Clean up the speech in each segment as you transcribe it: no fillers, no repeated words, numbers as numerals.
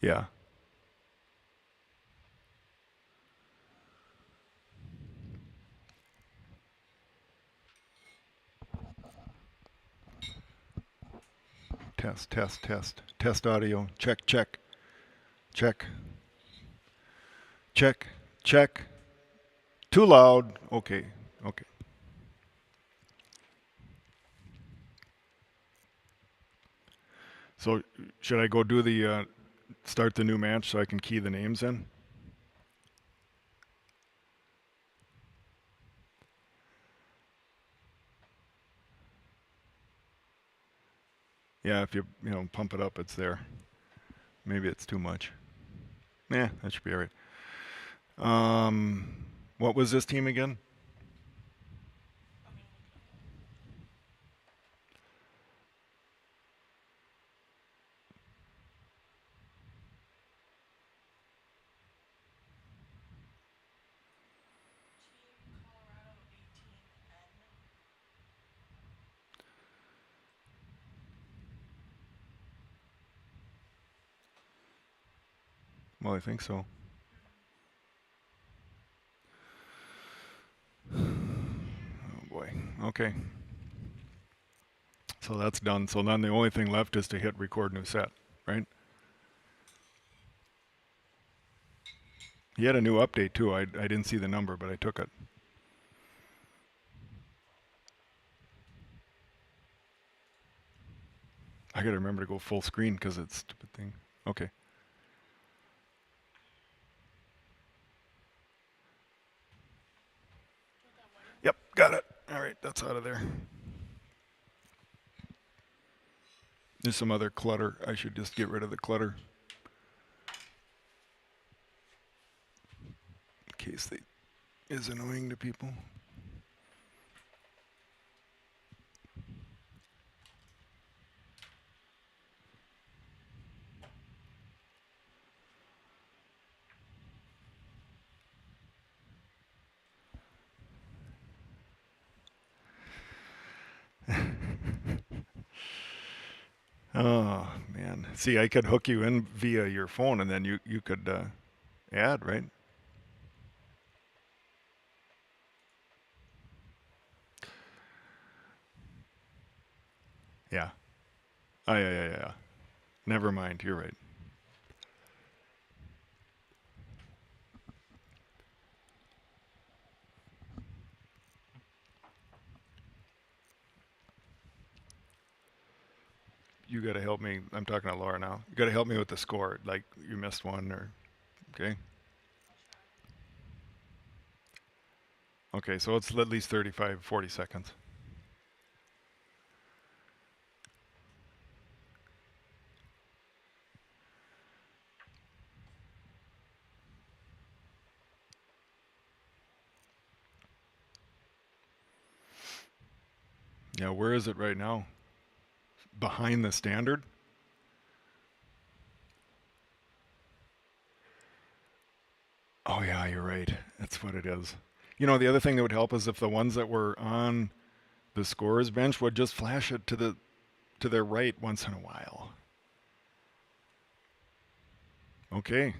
Yeah. Test, test, test. Test audio. Check, check, check, check, check. Too loud. Okay, okay. So should I go do the start the new match so I can key the names in? Yeah, if you pump it up, it's there. Maybe it's too much. Yeah, that should be all right. What was this team again? Well, I think so. Oh boy. Okay. So that's done. So then the only thing left is to hit record new set, right? He had a new update too. I didn't see the number, but I took it. I gotta remember to go full screen because it's a stupid thing. Okay. Yep, got it. All right, that's out of there. There's some other clutter. I should just get rid of the clutter in case it is annoying to people. Oh man. See, I could hook you in via your phone, and then you could add, right? Yeah. Oh yeah. Never mind. You're right. You got to help me. I'm talking to Laura now. You got to help me with the score. Like you missed one, or okay. Okay, so it's at least 35, 40 seconds. Yeah, where is it right now? Behind the standard? Oh yeah, you're right. That's what it is. You know, the other thing that would help is if the ones that were on the scorers bench would just flash it to their right once in a while. Okay.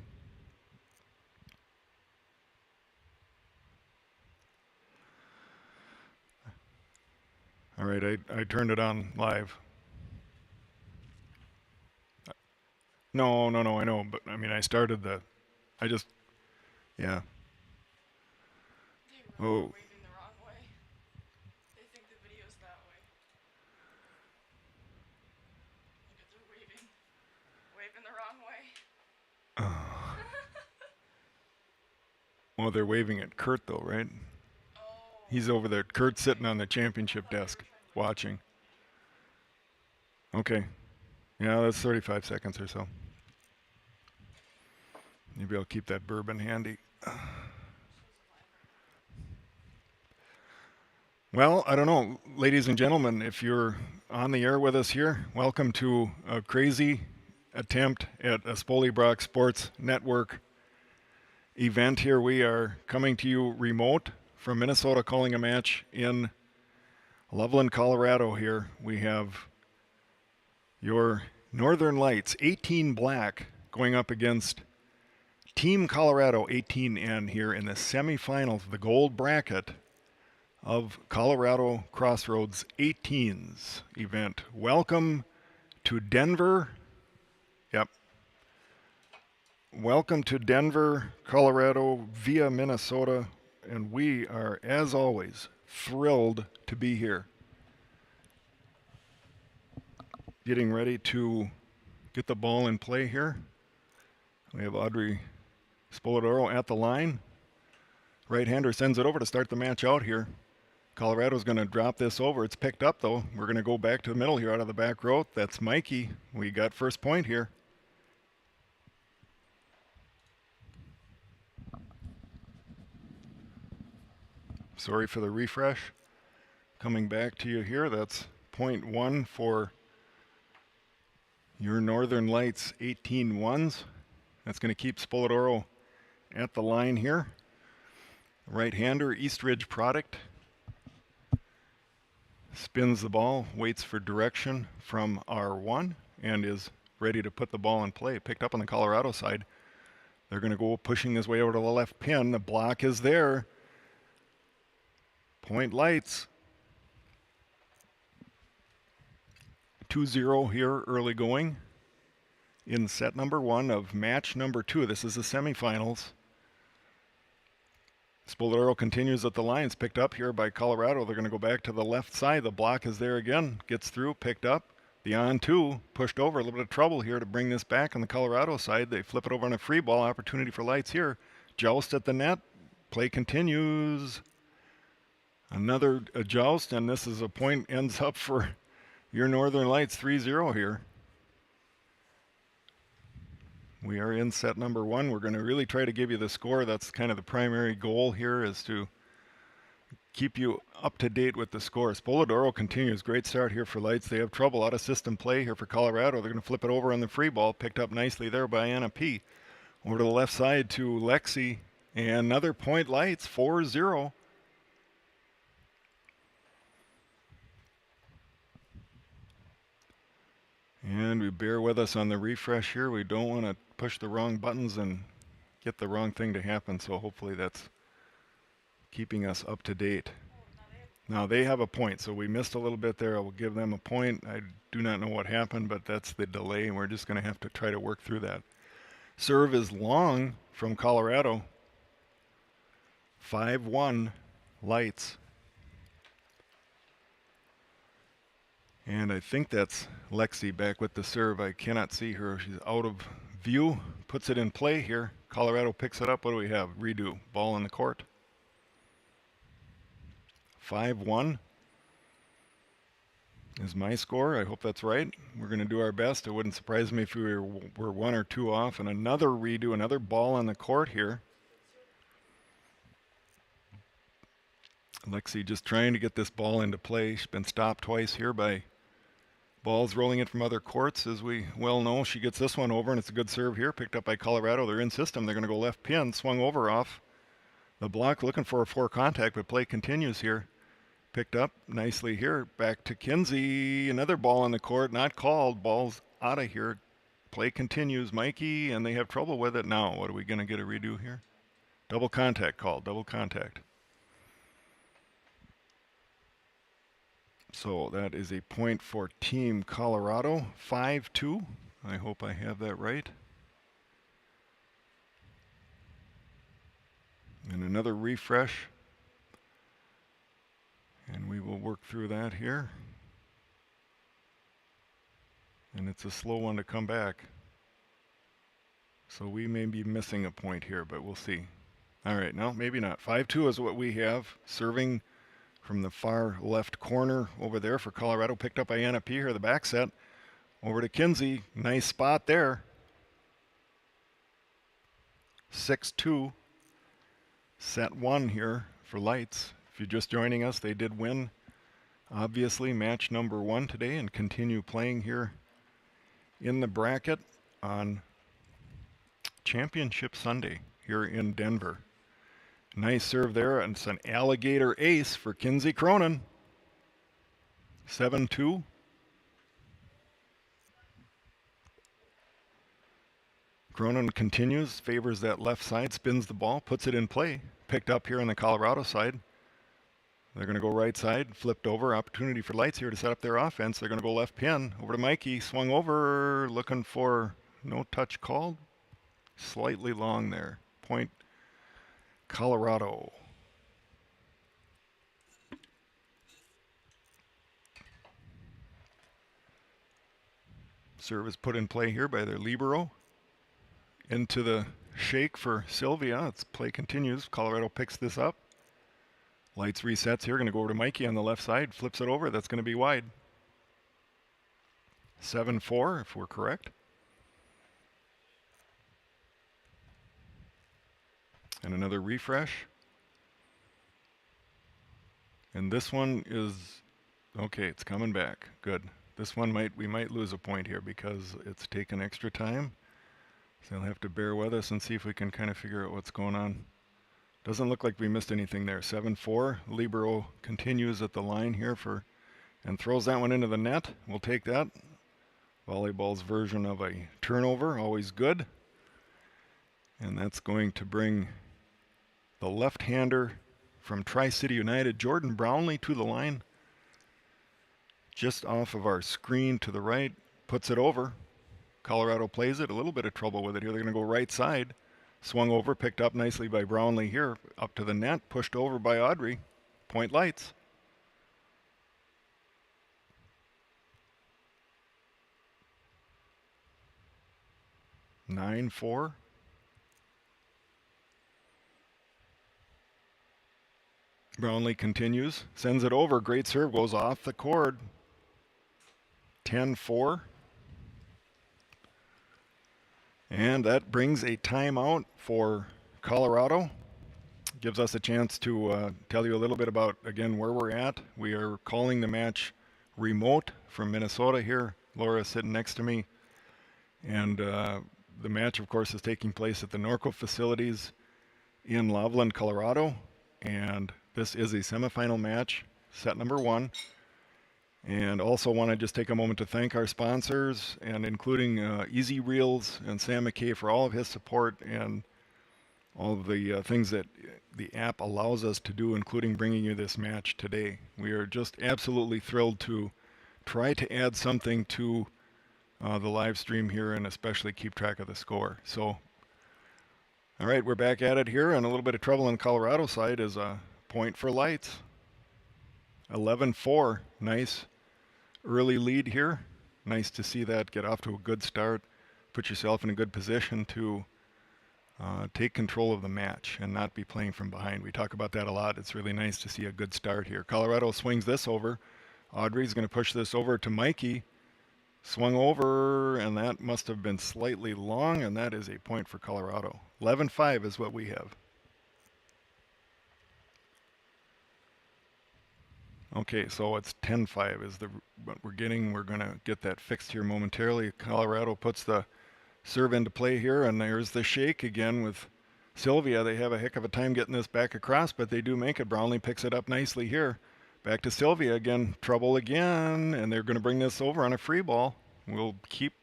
All right, I turned it on live. No, I know, but I mean, I started the. I just. Yeah. Oh. Well, they're waving at Kurt though, right? He's over there. Kurt's sitting on the championship desk watching. Okay. Yeah, that's 35 seconds or so. Maybe I'll keep that bourbon handy. Well, I don't know. Ladies and gentlemen, if you're on the air with us here, welcome to a crazy attempt at a Spoley Brock Sports Network event here. We are coming to you remote from Minnesota, calling a match in Loveland, Colorado here. We have your Northern Lights, 18 Black, going up against Team Colorado 18N here in the semifinals of the gold bracket of Colorado Crossroads 18s event. Welcome to Denver. Yep. Welcome to Denver, Colorado via Minnesota, and we are, as always, thrilled to be here. Getting ready to get the ball in play here. We have Audrey Spoladoro at the line. Right-hander sends it over to start the match out here. Colorado's going to drop this over. It's picked up, though. We're going to go back to the middle here out of the back row. That's Mikey. We got first point here. Sorry for the refresh. Coming back to you here. That's point one for your Northern Lights 18-1s. That's going to keep Spoladoro at the line here. Right-hander, Eastridge product. Spins the ball, waits for direction from R1, and is ready to put the ball in play. Picked up on the Colorado side. They're going to go pushing his way over to the left pin. The block is there. Point Lights. 2-0 here early going in set number one of match number two. This is the semifinals. Spoladoro continues at the line. It's picked up here by Colorado. They're going to go back to the left side. The block is there again. Gets through, picked up. The on-two, pushed over. A little bit of trouble here to bring this back on the Colorado side. They flip it over on a free ball. Opportunity for Lights here. Joust at the net. Play continues. Another joust, and this is a point ends up for your Northern Lights 3-0 here. We are in set number one. We're going to really try to give you the score. That's kind of the primary goal here, is to keep you up to date with the score. Spoladoro continues. Great start here for Lights. They have trouble out of system play here for Colorado. They're going to flip it over on the free ball. Picked up nicely there by Anna P. Over to the left side to Lexi. And another point Lights, 4-0. And we bear with us on the refresh here. We don't want to push the wrong buttons and get the wrong thing to happen, so hopefully that's keeping us up to date. Now they have a point, so we missed a little bit there. I will give them a point. I do not know what happened, but that's the delay, and we're just going to have to try to work through that. Serve is long from Colorado. 5-1 Lights. And I think that's Lexi back with the serve. I cannot see her. She's out of view. Puts it in play here. Colorado picks it up. What do we have? Redo. Ball in the court. 5-1 is my score. I hope that's right. We're going to do our best. It wouldn't surprise me if we were one or two off. And another redo, another ball on the court here. Lexi just trying to get this ball into play. She's been stopped twice here by balls rolling in from other courts, as we well know. She gets this one over, and it's a good serve here. Picked up by Colorado. They're in system. They're going to go left pin. Swung over off the block, looking for a four contact, but play continues here. Picked up nicely here. Back to Kinsey. Another ball on the court. Not called. Ball's out of here. Play continues. Mikey, and they have trouble with it now. What are we going to get a redo here? Double contact called. Double contact. So that is a point for Team Colorado, 5-2. I hope I have that right. And another refresh. And we will work through that here. And it's a slow one to come back. So we may be missing a point here, but we'll see. All right, no, maybe not. 5-2 is what we have. Serving from the far left corner over there for Colorado. Picked up by Anna P. here, the back set. Over to Kinsey. Nice spot there. 6-2. Set one here for Lights. If you're just joining us, they did win, obviously, match number one today and continue playing here in the bracket on Championship Sunday here in Denver. Nice serve there, and it's an alligator ace for Kinsey Cronin. 7-2. Cronin continues, favors that left side, spins the ball, puts it in play. Picked up here on the Colorado side. They're going to go right side, flipped over. Opportunity for Lights here to set up their offense. They're going to go left pin. Over to Mikey. Swung over, looking for no touch called. Slightly long there. Point Colorado. Serve is put in play here by their libero. Into the shake for Sylvia. Its play continues. Colorado picks this up. Lights resets here. Going to go over to Mikey on the left side. Flips it over. That's going to be wide. 7-4 if we're correct. And another refresh. And this one is okay. It's coming back. Good. This one we might lose a point here because it's taken extra time. So you'll have to bear with us and see if we can kind of figure out what's going on. Doesn't look like we missed anything there. 7-4. Libero continues at the line here and throws that one into the net. We'll take that. Volleyball's version of a turnover, always good. And that's going to bring the left-hander from Tri-City United, Jordan Brownlee, to the line. Just off of our screen to the right, puts it over. Colorado plays it, a little bit of trouble with it here. They're going to go right side. Swung over, picked up nicely by Brownlee here. Up to the net, pushed over by Audrey. Point Lights. Nine, 4. Brownlee continues, sends it over. Great serve, goes off the cord. 10-4. And that brings a timeout for Colorado. Gives us a chance to tell you a little bit about, again, where we're at. We are calling the match remote from Minnesota here. Laura is sitting next to me. And the match, of course, is taking place at the Norco facilities in Loveland, Colorado. And this is a semifinal match, set number 1. And also want to just take a moment to thank our sponsors, and including Easy Reels and Sam McKay for all of his support and all of the things that the app allows us to do, including bringing you this match today. We are just absolutely thrilled to try to add something to the live stream here and especially keep track of the score. So, all right, we're back at it here, and a little bit of trouble on the Colorado side is a point for Lights. 11-4, nice early lead here. Nice to see that get off to a good start. Put yourself in a good position to take control of the match and not be playing from behind. We talk about that a lot. It's really nice to see a good start here. Colorado swings this over. Audrey's going to push this over to Mikey. Swung over, and that must have been slightly long, and that is a point for Colorado. 11-5 is what we have. Okay, so it's 10-5 is what we're getting. We're going to get that fixed here momentarily. Colorado puts the serve into play here, and there's the shake again with Sylvia. They have a heck of a time getting this back across, but they do make it. Brownlee picks it up nicely here. Back to Sylvia again. Trouble again, and they're going to bring this over on a free ball. We'll keep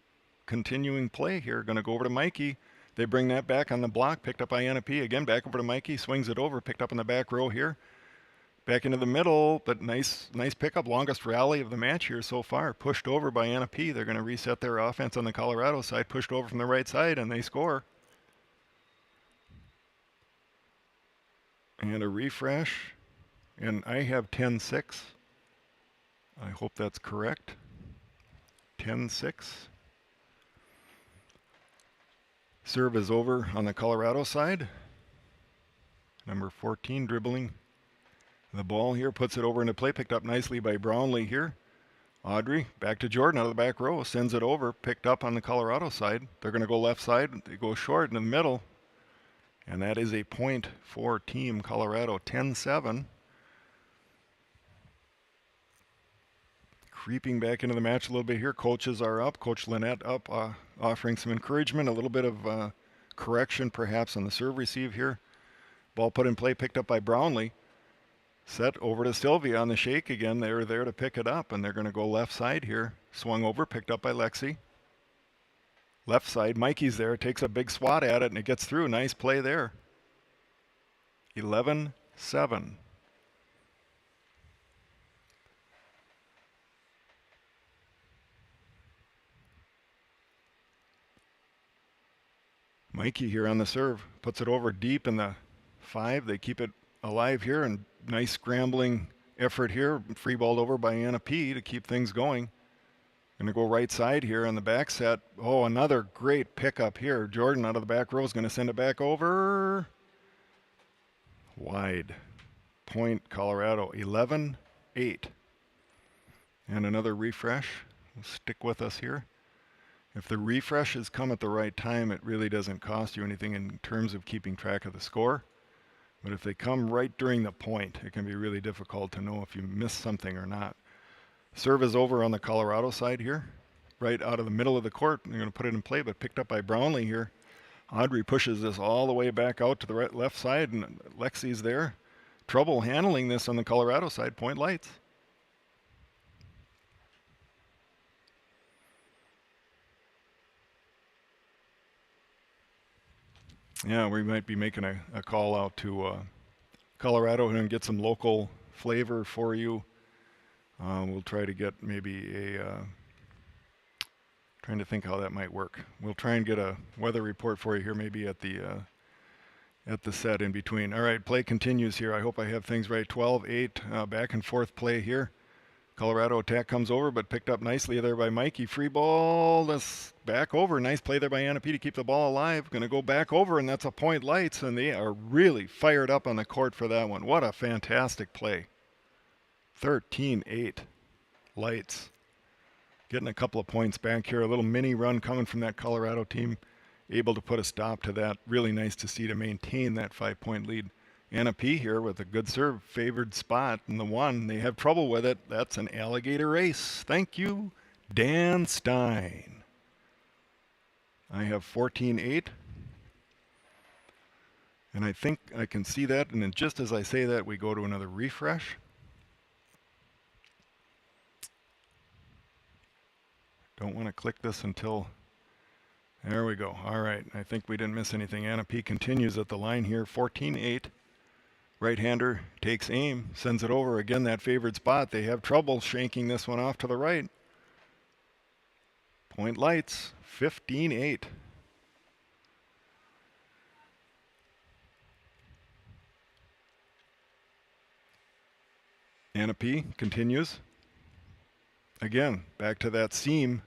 continuing play here. Going to go over to Mikey. They bring that back on the block, picked up by Anna P. Again, back over to Mikey. Swings it over, picked up in the back row here. Back into the middle, but nice pickup. Longest rally of the match here so far. Pushed over by Anna P. They're going to reset their offense on the Colorado side. Pushed over from the right side, and they score. And a refresh. And I have 10-6. I hope that's correct. 10-6. Serve is over on the Colorado side. Number 14 dribbling the ball here, puts it over into play, picked up nicely by Brownlee here. Audrey, back to Jordan out of the back row, sends it over, picked up on the Colorado side. They're going to go left side, they go short in the middle. And that is a point for Team Colorado, 10-7. Creeping back into the match a little bit here. Coaches are up. Coach Lynette up, offering some encouragement, a little bit of correction perhaps on the serve receive here. Ball put in play, picked up by Brownlee. Set over to Sylvia on the shake again. They're there to pick it up, and they're going to go left side here. Swung over, picked up by Lexi. Left side, Mikey's there, takes a big swat at it, and it gets through. Nice play there. 11-7. Mikey here on the serve, puts it over deep in the 5. They keep it alive here, and nice scrambling effort here. Free balled over by Anna P to keep things going. Gonna go right side here on the back set. Oh, another great pickup here. Jordan out of the back row is gonna send it back over. Wide. Point Colorado, 11-8. And another refresh. We'll stick with us here. If the refreshes come at the right time, it really doesn't cost you anything in terms of keeping track of the score. But if they come right during the point, it can be really difficult to know if you missed something or not. Serve is over on the Colorado side here, right out of the middle of the court. They're going to put it in play, but picked up by Brownlee here. Audrey pushes this all the way back out to the left side, and Lexi's there. Trouble handling this on the Colorado side. Point Lights. Yeah, we might be making a call out to Colorado and get some local flavor for you. We'll try to get maybe a, trying to think how that might work. We'll try and get a weather report for you here maybe at the set in between. All right, play continues here. I hope I have things right. 12-8, back and forth play here. Colorado attack comes over, but picked up nicely there by Mikey. Free ball, this back over. Nice play there by Anna P to keep the ball alive. Going to go back over, and that's a Point Lights, and they are really fired up on the court for that one. What a fantastic play. 13-8, Lights. Getting a couple of points back here. A little mini run coming from that Colorado team. Able to put a stop to that. Really nice to see to maintain that 5-point lead. Anna P here with a good serve, favored spot in the 1. They have trouble with it. That's an alligator race. Thank you, Dan Stein. I have 14-8. And I think I can see that. And then just as I say that, we go to another refresh. Don't want to click this until... There we go. All right. I think we didn't miss anything. Anna P continues at the line here. 14-8. Right-hander takes aim, sends it over. Again, that favored spot. They have trouble shanking this one off to the right. Point Lights, 15-8. Anna P continues. Again, back to that seam.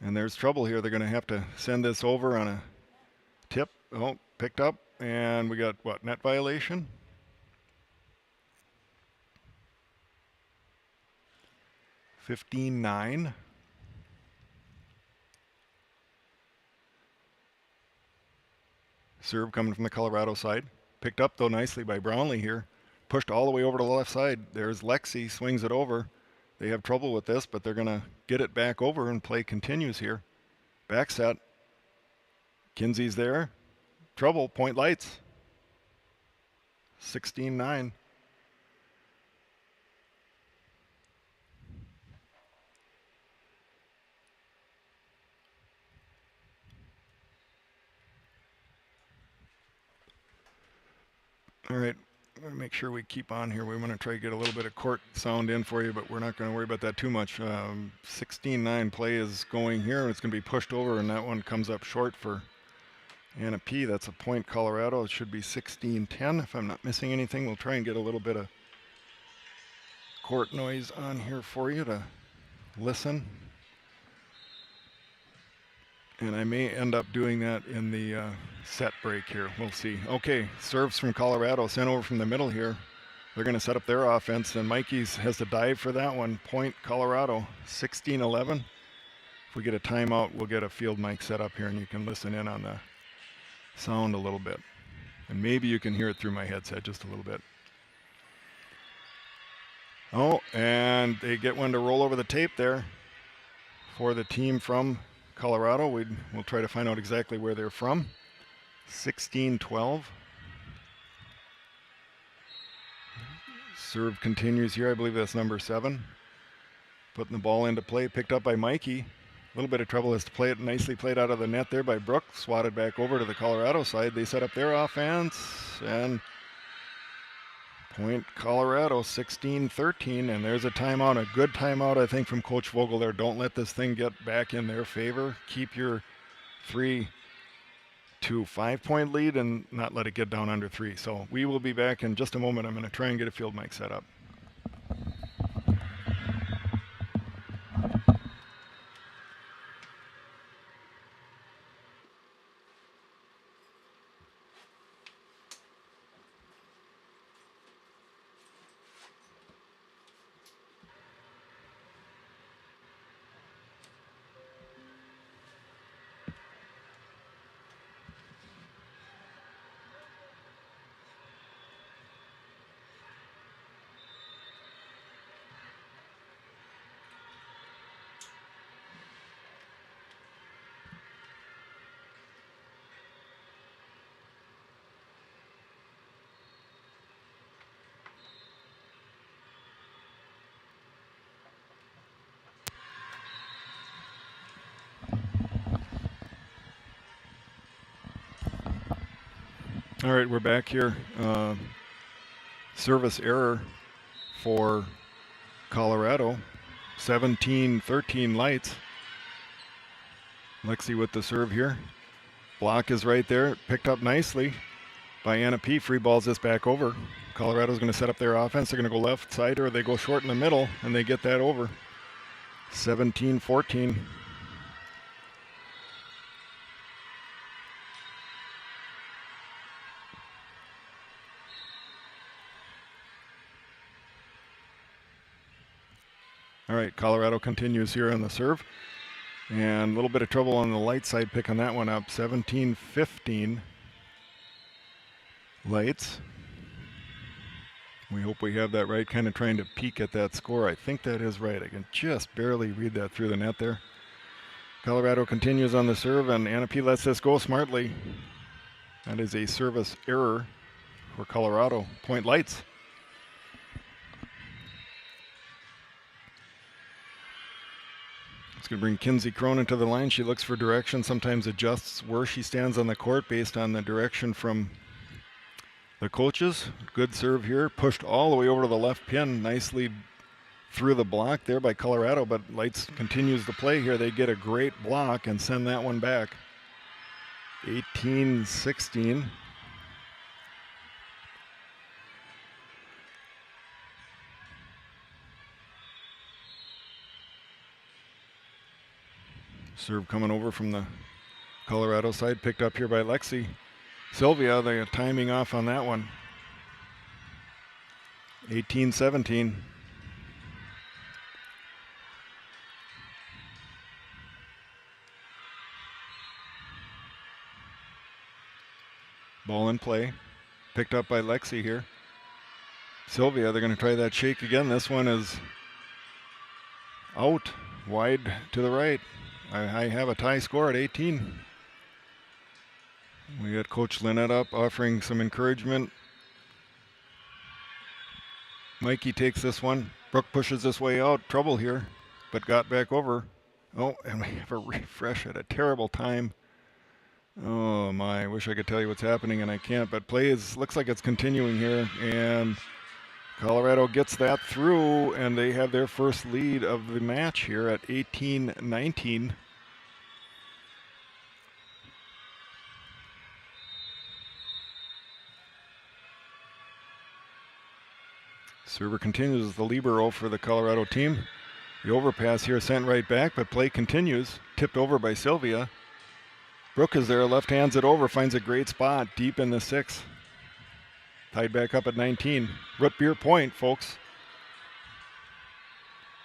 And there's trouble here. They're going to have to send this over on a tip. Oh, picked up. And we got, what, net violation? $15-9. Serve coming from the Colorado side. Picked up, though, nicely by Brownlee here. Pushed all the way over to the left side. There's Lexi, swings it over. They have trouble with this, but they're going to get it back over, and play continues here. Back set. Kinsey's there. Trouble, Point Lights. 16-9. All right, I'm going to make sure we keep on here. We want to try to get a little bit of court sound in for you, but we're not going to worry about that too much. 16-9 play is going here. It's going to be pushed over, and that one comes up short for Anna P. That's a point Colorado. It should be 16-10 if I'm not missing anything. We'll try and get a little bit of court noise on here for you to listen. And I may end up doing that in the set break here. We'll see. Okay, serves from Colorado, sent over from the middle here. They're going to set up their offense, and Mikey's has to dive for that one. Point Colorado, 16-11. If we get a timeout, we'll get a field mic set up here, and you can listen in on the sound a little bit. And maybe you can hear it through my headset just a little bit. Oh, and they get one to roll over the tape there for the team from Colorado. We'll try to find out exactly where they're from. 16-12. Serve continues here. I believe that's number 7. Putting the ball into play. Picked up by Mikey. little bit of trouble as to play it nicely played out of the net there by Brook. Swatted back over to the Colorado side. They set up their offense and point Colorado 16-13. And there's a timeout, a good timeout, I think, from Coach Vogel there. Don't let this thing get back in their favor. Keep your 3 to 5 point lead and not let it get down under 3. So we will be back in just a moment. I'm going to try and get a field mic set up. All right, we're back here. Service error for Colorado. 17-13 Lights. Lexi with the serve here. Block is right there. Picked up nicely by Anna P. Free balls this back over. Colorado's going to set up their offense. They're going to go left side or they go short in the middle, and they get that over. 17-14. All right, Colorado continues here on the serve. And a little bit of trouble on the Light side picking that one up. 17-15 Lights. We hope we have that right, kind of trying to peek at that score. I think that is right. I can just barely read that through the net there. Colorado continues on the serve, and Anna P. lets this go smartly. That is a service error for Colorado. Point Lights. It's going to bring Kinsey Cronin to the line. She looks for direction, sometimes adjusts where she stands on the court based on the direction from the coaches. Good serve here. Pushed all the way over to the left pin. Nicely through the block there by Colorado, but Lights continues to play here. They get a great block and send that one back. 18-16. Serve coming over from the Colorado side, picked up here by Lexi. Sylvia, the timing off on that one. 18-17. Ball in play, picked up by Lexi here. Sylvia, they're going to try that shake again. This one is out, wide to the right. I have a tie score at 18. We got Coach Lynette up offering some encouragement. Mikey takes this one. Brooke pushes this way out. Trouble here, but got back over. Oh, and we have a refresh at a terrible time. Oh my, I wish I could tell you what's happening and I can't, but play looks like it's continuing here, and Colorado gets that through, and they have their first lead of the match here at 18-19. Server continues as the libero for the Colorado team. The overpass here sent right back, but play continues. Tipped over by Sylvia. Brooke is there, left hands it over, finds a great spot deep in the 6. Tied back up at 19. Root beer point, folks.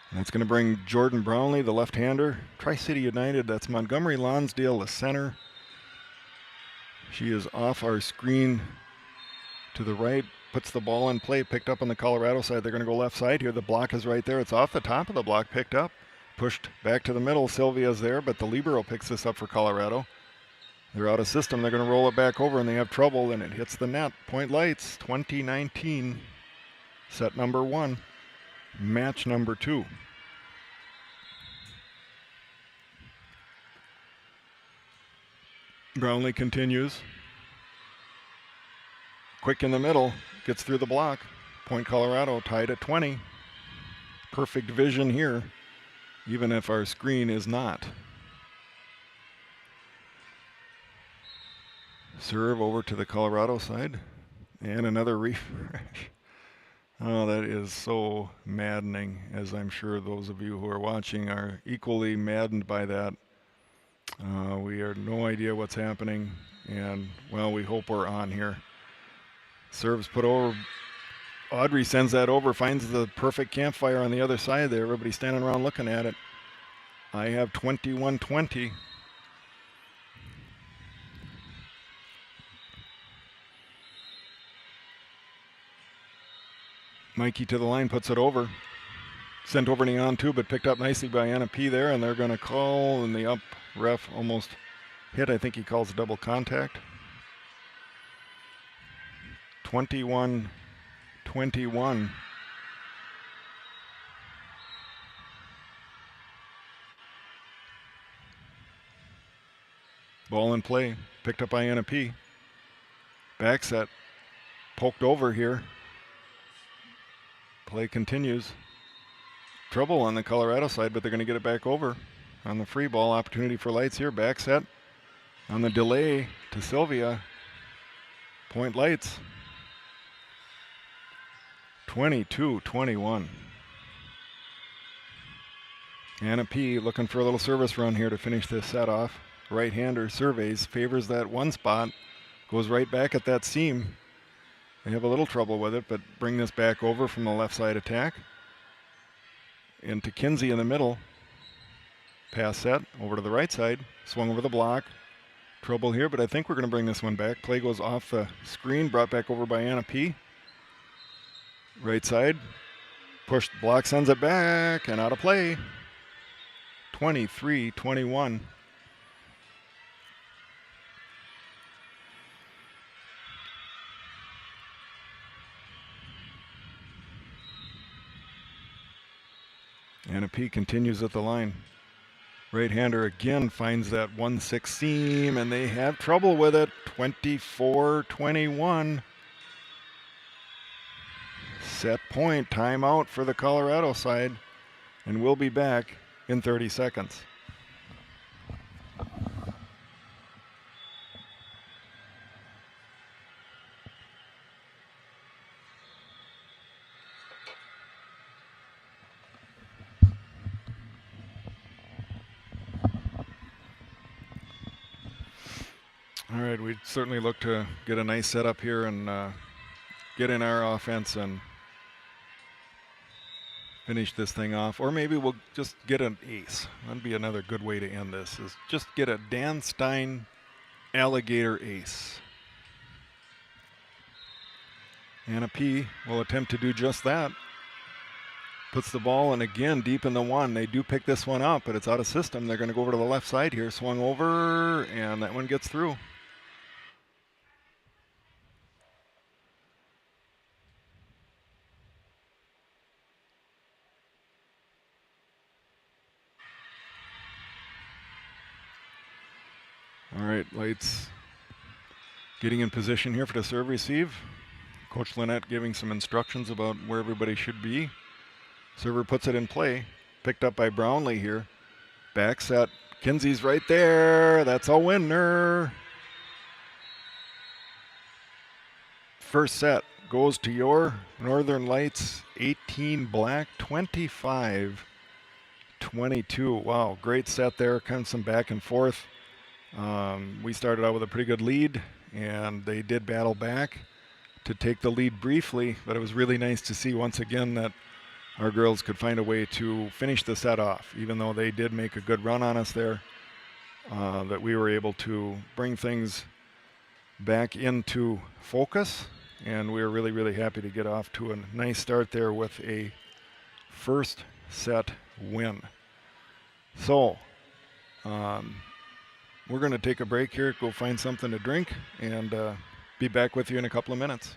And that's going to bring Jordan Brownlee, the left-hander. Tri-City United, that's Montgomery Lonsdale, the center. She is off our screen to the right, puts the ball in play, picked up on the Colorado side. They're going to go left side here. The block is right there. It's off the top of the block, picked up. Pushed back to the middle. Sylvia's there, but the libero picks this up for Colorado. They're out of system. They're going to roll it back over, and they have trouble, and it hits the net. Point Lights, 2019. Set number 1. Match number 2. Brownlee continues. Quick in the middle, gets through the block. Point Colorado tied at 20. Perfect vision here, even if our screen is not. Serve over to the Colorado side. And another refresh. Oh, that is so maddening, as I'm sure those of you who are watching are equally maddened by that. We have no idea what's happening, and, well, we hope we're on here. Serves put over. Audrey sends that over, finds the perfect campfire on the other side there. Everybody's standing around looking at it. I have 21-20. Mikey to the line, puts it over. Sent over Neon too, but picked up nicely by Anna P there, and they're going to call, and the up ref almost hit. I think he calls double contact. 21-21. Ball in play, picked up by Anna P. Back set, poked over here. Play continues. Trouble on the Colorado side, but they're going to get it back over on the free ball. Opportunity for Lights here. Back set on the delay to Sylvia. Point Lights. 22-21. Anna P looking for a little service run here to finish this set off. Right-hander surveys, favors that one spot, goes right back at that seam. They have a little trouble with it, but bring this back over from the left side attack. Into Kinsey in the middle. Pass set over to the right side. Swung over the block. Trouble here, but I think we're going to bring this one back. Play goes off the screen, brought back over by Anna P. Right side. Pushed block, sends it back, and out of play. 23-21. Anna P continues at the line. Right-hander again finds that 1-6 seam, and they have trouble with it. 24-21. Set point, timeout for the Colorado side, and we'll be back in 30 seconds. All right, we'd certainly look to get a nice setup here and get in our offense and finish this thing off. Or maybe we'll just get an ace. That'd be another good way to end this, is just get a Dan Stein alligator ace. Anna P will attempt to do just that. Puts the ball in again deep in the one. They do pick this one up, but it's out of system. They're going to go over to the left side here. Swung over, and that one gets through. All right, Lights getting in position here for the serve receive. Coach Lynette giving some instructions about where everybody should be. Server puts it in play. Picked up by Brownlee here. Back set. Kinsey's right there. That's a winner. First set goes to your Northern Lights. 18 black, 25-22. Wow, great set there. Kind of some back and forth. We started out with a pretty good lead, and they did battle back to take the lead briefly, but it was really nice to see once again that our girls could find a way to finish the set off, even though they did make a good run on us there, that we were able to bring things back into focus, and we were really, really happy to get off to a nice start there with a first set win. So, we're going to take a break here, go find something to drink, and be back with you in a couple of minutes.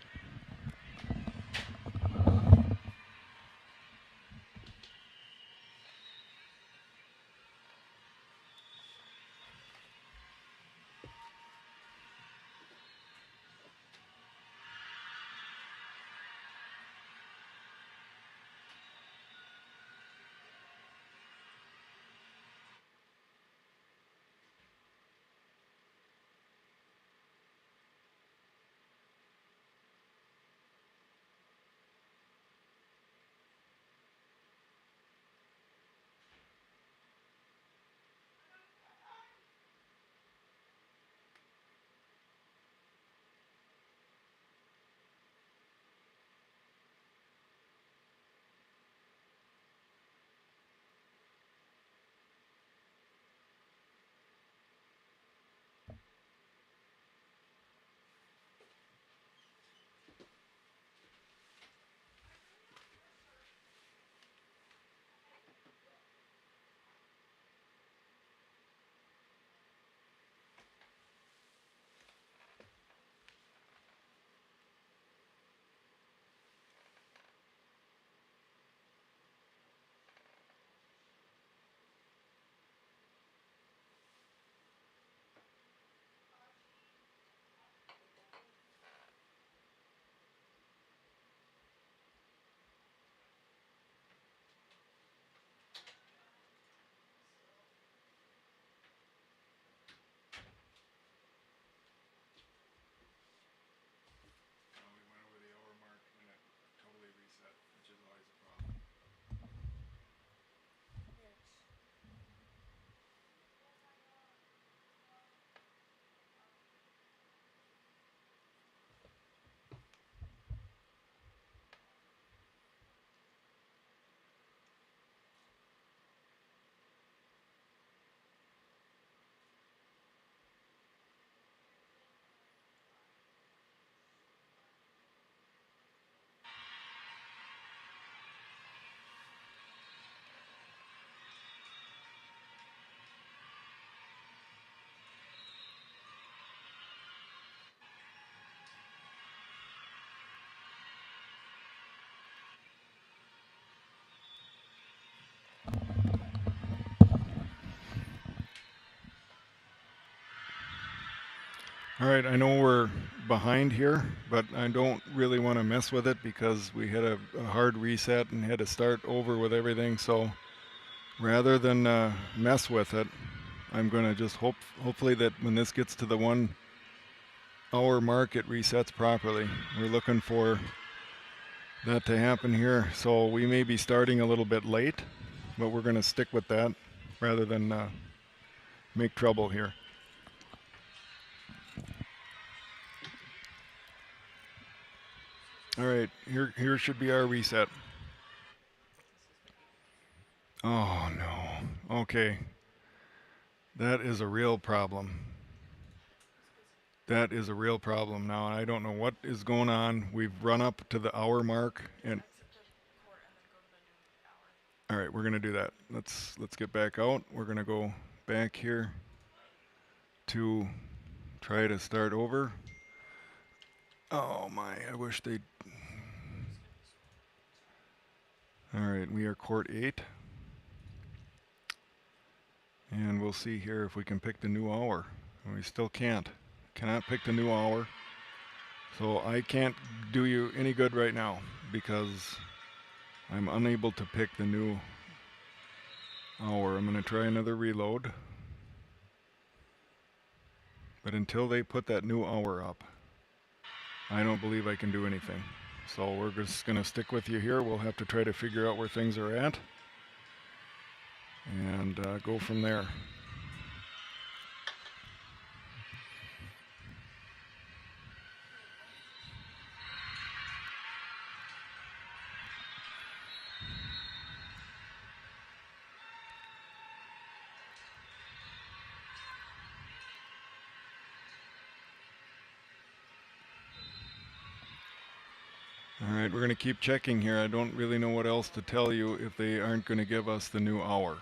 All right, I know we're behind here, but I don't really want to mess with it because we had a hard reset and had to start over with everything. So rather than mess with it, I'm going to just hopefully that when this gets to the 1 hour mark, it resets properly. We're looking for that to happen here. So we may be starting a little bit late, but we're going to stick with that rather than make trouble here. All right, here should be our reset. Oh no. Okay. That is a real problem. That is a real problem now. I don't know what is going on. We've run up to the hour mark and all right, we're going to do that. Let's get back out. We're going to go back here to try to start over. Oh my, I wish they'd. All right, we are court 8. And we'll see here if we can pick the new hour. We still can't. Cannot pick the new hour. So I can't do you any good right now because I'm unable to pick the new hour. I'm going to try another reload. But until they put that new hour up, I don't believe I can do anything. So we're just going to stick with you here. We'll have to try to figure out where things are at and go from there. All right, we're going to keep checking here. I don't really know what else to tell you if they aren't going to give us the new hour.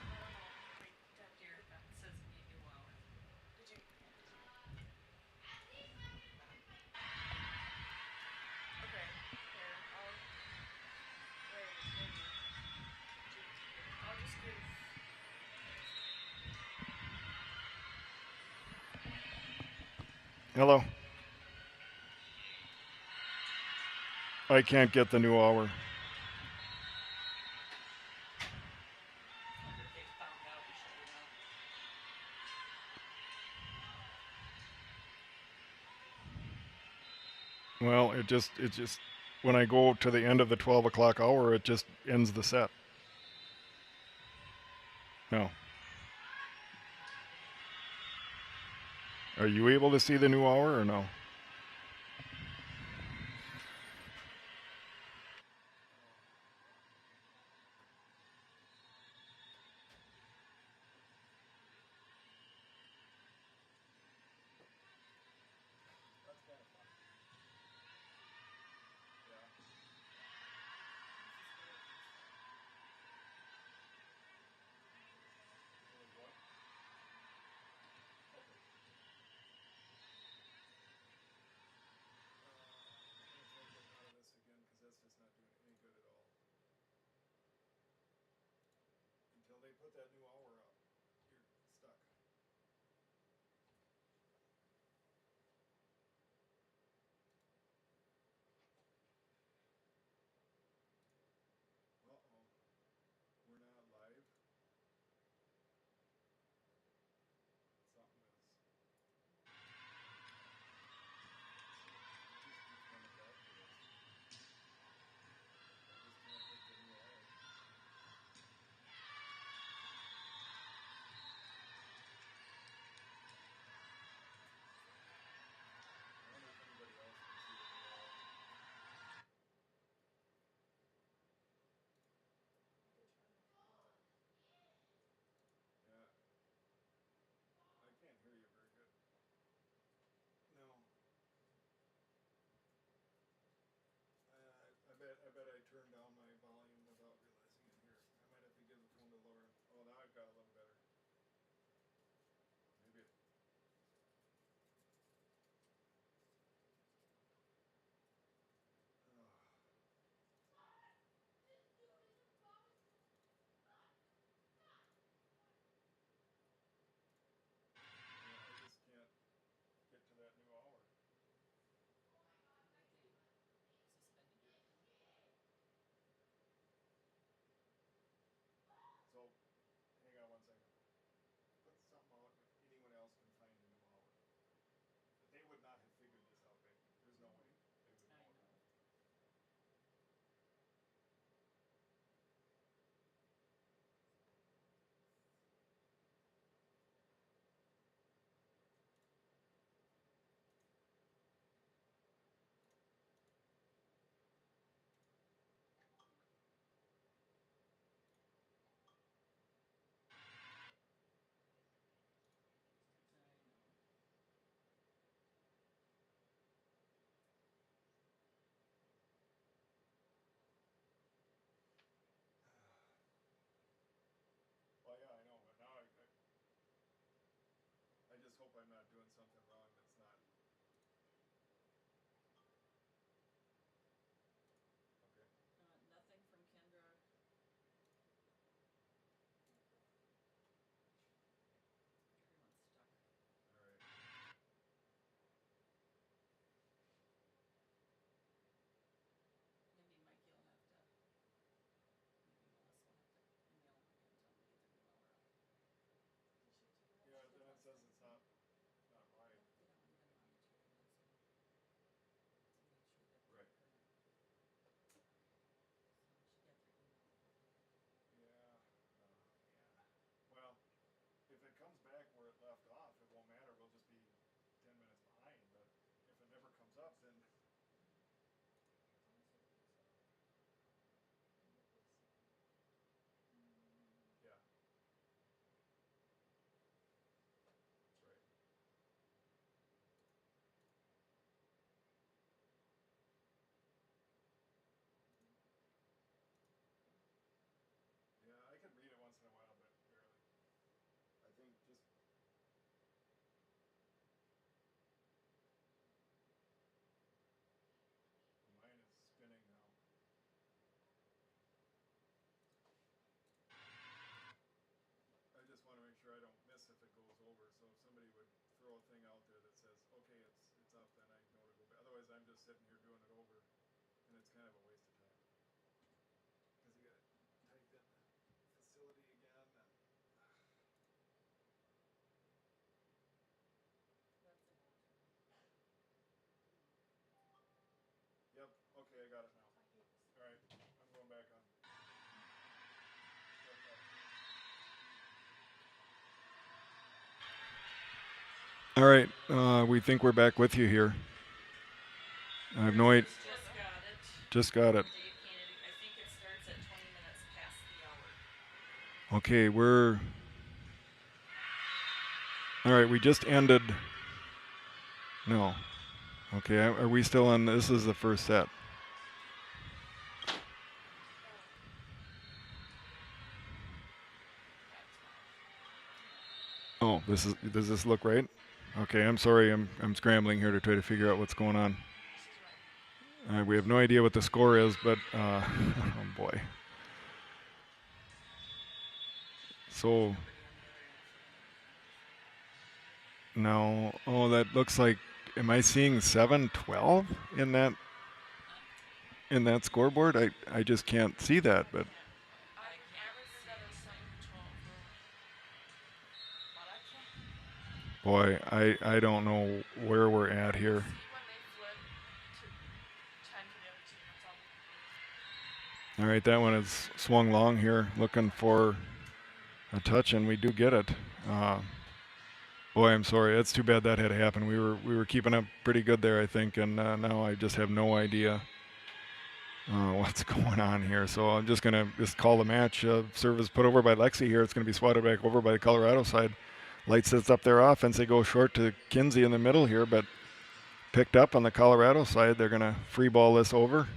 Hello. I can't get the new hour. Well, it just, when I go to the end of the 12 o'clock hour, it just ends the set. No. Are you able to see the new hour or no? I'm not doing something wrong that's not. Okay. Nothing from Kendra. Everyone's stuck. All right. Maybe Mikey will have to, maybe Melissa will have to email him again, tell him to get their email or up. Yeah, then it says it's not live. You know, and then Ronnie checking on Zoom to make sure that they're Right. current. So she got their email. Yeah. Yeah. Well, if it comes back where it left off, it won't matter. We'll just be 10 minutes behind. But if it never comes up, then. Yeah. Right. Yeah, I could read it once in a while, but barely. I think just. Mine is spinning now. I just want to make sure I don't miss if it goes over. So if somebody would throw a thing out there that says, okay, it's up, then I know to go back. Otherwise, I'm just sitting here doing it over, and it's kind of a waste of time. Because you got to type in the facility again. And That's an alternate. Yep. Okay, I got it now. All right, I'm going back on. All right, we think we're back with you here. I have no idea. Just got it. Just got it. Dave Kennedy. I think it starts at 20 minutes past the hour. Okay, we're. All right, we just ended. No. Okay, are we still on? This is the first set. Oh, this is. Does this look right? Okay, I'm sorry. I'm scrambling here to try to figure out what's going on. We have no idea what the score is, but oh boy. So now, oh, that looks like. Am I seeing 7-12 in that scoreboard? I just can't see that, but. Boy, I don't know where we're at here. All right, that one is swung long here, looking for a touch, and we do get it. Boy, I'm sorry. That's too bad that had to happen. We were keeping up pretty good there, I think, and now I just have no idea what's going on here. So I'm just gonna call the match. Service put over by Lexi here. It's gonna be swatted back over by the Colorado side. Light sets up their offense. They go short to Kinsey in the middle here, but picked up on the Colorado side. They're gonna free ball this over.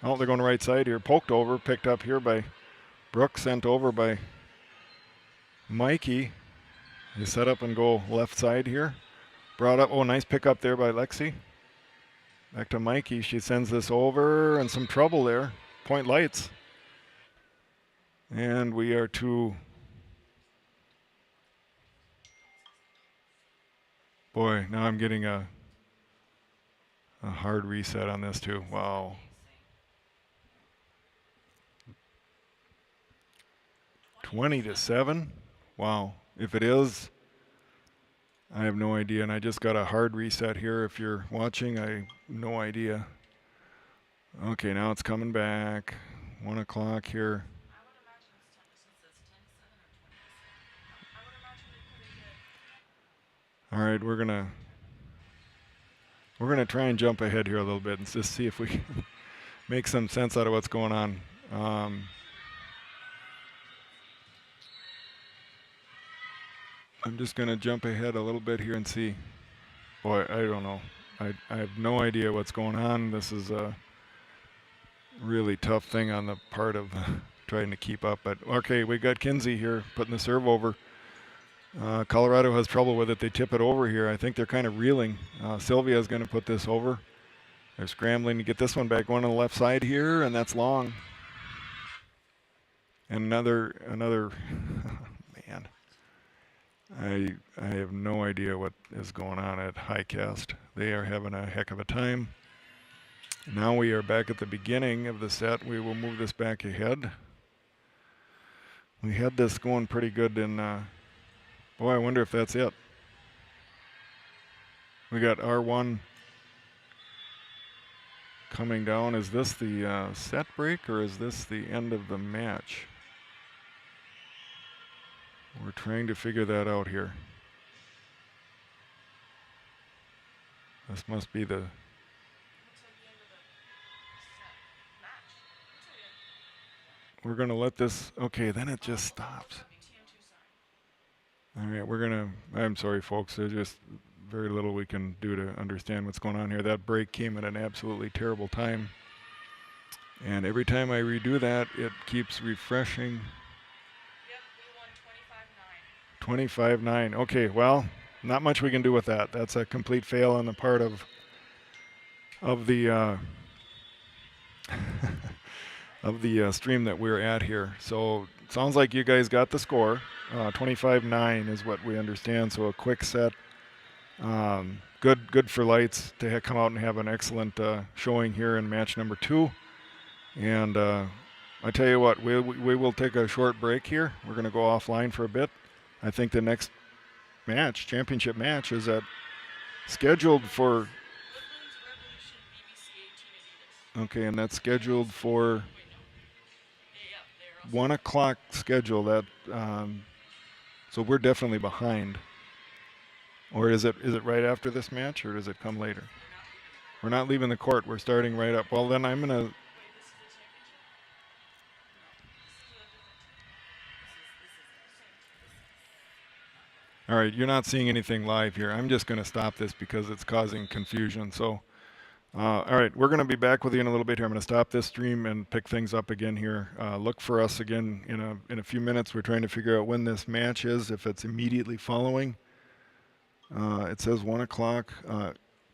Oh, they're going right side here. Poked over, picked up here by Brooks, sent over by Mikey. They set up and go left side here. Brought up, oh, nice pick up there by Lexi. Back to Mikey. She sends this over and some trouble there. Point Lights. And we are to. Boy, now I'm getting a hard reset on this too. Wow. 20-7. Wow. If it is, I have no idea. And I just got a hard reset here. If you're watching, I have no idea. Okay, now it's coming back. 1 o'clock here. All right, we're gonna try and jump ahead here a little bit and just see if we can make some sense out of what's going on. I'm just gonna jump ahead a little bit here and see. Boy, I don't know. I have no idea what's going on. This is a really tough thing on the part of trying to keep up. But okay, we got Kinsey here putting the serve over. Colorado has trouble with it. They tip it over here. I think they're kind of reeling. Sylvia is going to put this over. They're scrambling to get this one back going on the left side here, and that's long. And another man. I have no idea what is going on at Highcast. They are having a heck of a time. Now we are back at the beginning of the set. We will move this back ahead. We had this going pretty good in, boy, I wonder if that's it. We got R1 coming down. Is this the set break or is this the end of the match? We're trying to figure that out here. This must be the... We're going to let this... Okay, then it just stops. All right, we're going to... I'm sorry, folks. There's just very little we can do to understand what's going on here. That break came at an absolutely terrible time. And every time I redo that, it keeps refreshing. 25-9. Okay, well, not much we can do with that. That's a complete fail on the part of the of the stream that we're at here. So it sounds like you guys got the score. 25-9 is what we understand. So a quick set. Good for Lights to come out and have an excellent showing here in match number 2. And I tell you what, we will take a short break here. We're going to go offline for a bit. I think the next match, championship match, is scheduled for. Okay, and that's scheduled for 1 o'clock schedule. That so we're definitely behind. Or is it right after this match, or does it come later? We're not leaving the court. We're starting right up. Well, then I'm gonna. All right, you're not seeing anything live here. I'm just going to stop this because it's causing confusion. So, all right, we're going to be back with you in a little bit here. I'm going to stop this stream and pick things up again here. Look for us again in a few minutes. We're trying to figure out when this match is, if it's immediately following. It says 1 o'clock.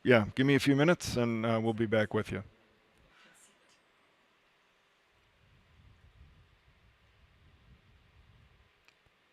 Yeah, give me a few minutes and we'll be back with you.